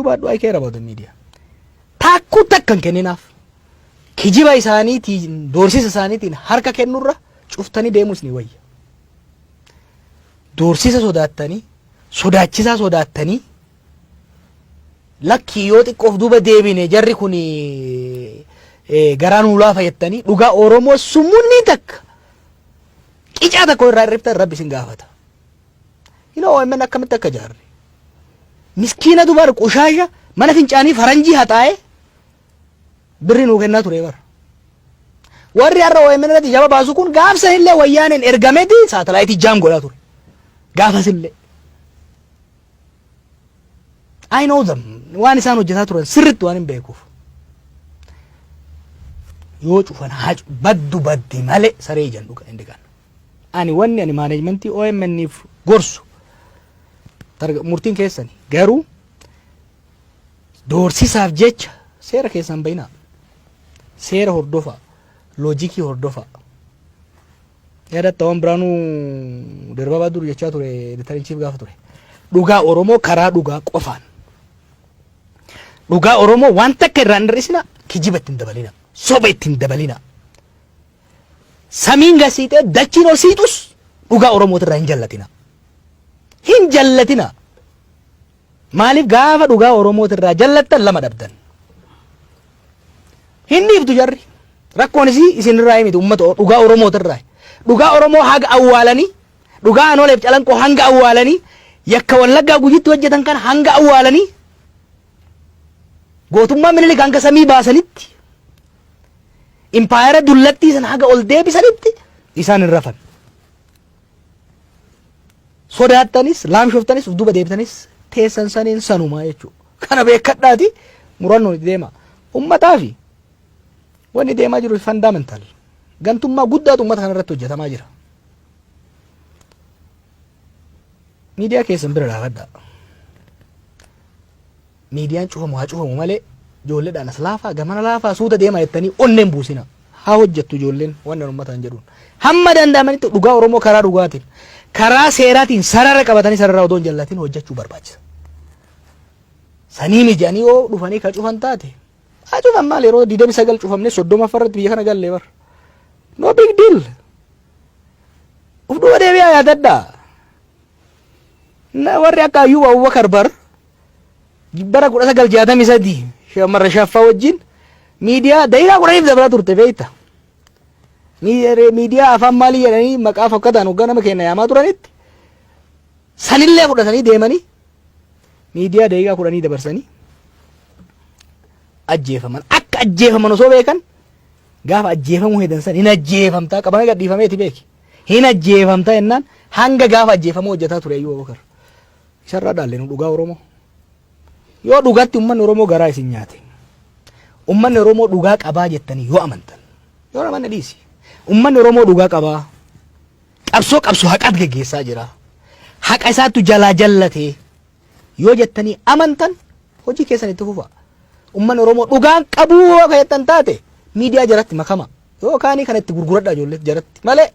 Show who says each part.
Speaker 1: What do I care about the media? Takuu takkan kenninaaf. Kijiba isaaniitiin doorsisa isaaniitiin harka kennurra cuftanii deemus ni wayya. Doorsisa sodaattanii sodaachisaa sodaattanii lakkii yoo xiqqoof duuba deebine jarri kun garaan hulaa fayyattanii dhugaa Oromoo summunni takka qicaa takko irraa irriftan Rabbi sin gaafata. OMN akkamitti akka jaarre miskiina dubar qushaasha mana fincaanii faranjii haxaa'e birri nuu kennaa ture bar. Warri har'a OMN irratti jaba baasu kun gaafsa illee wayyaaneen ergameti saatalaayitii jaam godhaa ture. Gaafas illee. I know them. Waan isaan hojjetaa turan sirriitti waan hin beekuuf. Yoo cufan haaju baddu baddi malee saree jennu kan inni kan. Ani wanni ani managementii OMN'if gorsu murtiin keessani garuu doorsisaaf jecha seera keessan bayina seera hordofa loojikii hordofa yaadatta waan biraanuu darbaa dur jechaa ture editorichiif gaafa ture dhugaa Oromoo karaa dhugaa qofaan dhugaa Oromoo waan takka irraa hir'isina kijiba ittiin dabalina soba ittiin dabalina samiin gasiitee dachiin ol siitus dhugaa Oromoo irraa hin jallatina. Hin jallatina. Maaliif gaafa dhugaa Oromoo irraa jallattan lama dhabdan. Hin dhiiftu jarri. Rakkoon isin irraa himiti uummata dhugaa Oromoo irraa. Dhugaa Oromoo haga awwaalanii dhugaa Anooleef Calanqoo hanga awwaalanii yakka Wallaggaa Gujitti hojjetan kan hanga awwaalanii gootummaa Minilik hanga samii baasanitti impaayera dullattii san haga ol deebisanitti isaan hin rafan. Sodaattanis laamshoftanis duuba deebitanis teessan saniin sanumaa jechuudha. Kana beekadhaati murannoon itti deema. Ummataafi wanni deemaa jiru fundamental. Gantummaa guddaatu ummata kana irratti hojjetamaa jira. Miidiyaa keessan bira dhaabadha. Miidiyaan cufamu haa cufamu malee ijoolleedhaan as laafaa gamana laafaa suuta deemaa jettanii onneen buusina. Haa hojjettu ijoolleen wannan ummataan jedhuun. Hamma danda'amanitti dhugaa Oromoo karaa dhugaatiin karaa seeraatiin sarara qabatanii sarara odoon jallatiin hojjechuu barbaachisa. Sanii mijaanii yoo dhufanii ka cufan taate haa cufan maal yeroo 29 cufamne 30 farratti biyya kana gallee bar. No big deal. Uf duba deebi'aa yaadadhaa. Na warri akka Ayyuub Abubakar bar bara 1963 shamarra shaffaa wajjin miidiyaa daqiiqaa 10 dabalaa turte beekta. Miidiyaa afaan maalii jedhanii maqaa fakkataan hoggaa nama keenya yaamaa turanitti sanillee fudhatanii deemanii miidiyaa daqiiqaa 10 dabarsanii ajjeefaman akka ajjeefaman osoo beekan gaafa ajjeefamuu hedan san hin ajjeefamtaa qabamee gadhiifameeti beeki hin ajjeefamtaa jennaan hanga gaafa ajjeefamuu hojjetaa ture Ayyuub Abubakar isarraa dhaalleen dhugaa Oromoo yoo dhugaatti ummanni Oromoo garaa isin nyaate ummanni Oromoo dhugaa qabaa jettanii yoo amantan yoo namanni dhiisi ummanni Oromoo dhugaa qabaa qabsoo haqaat geggeessaa jira haqa isaattu jalaa jallatee yoo jettanii amantan hojii keessan itti fufa ummanni Oromoo dhugaan qabuu yoo jettan taate miidiyaa jaratti makama yoo kaanii kanatti gurguradhaa ijoollee jaratti malee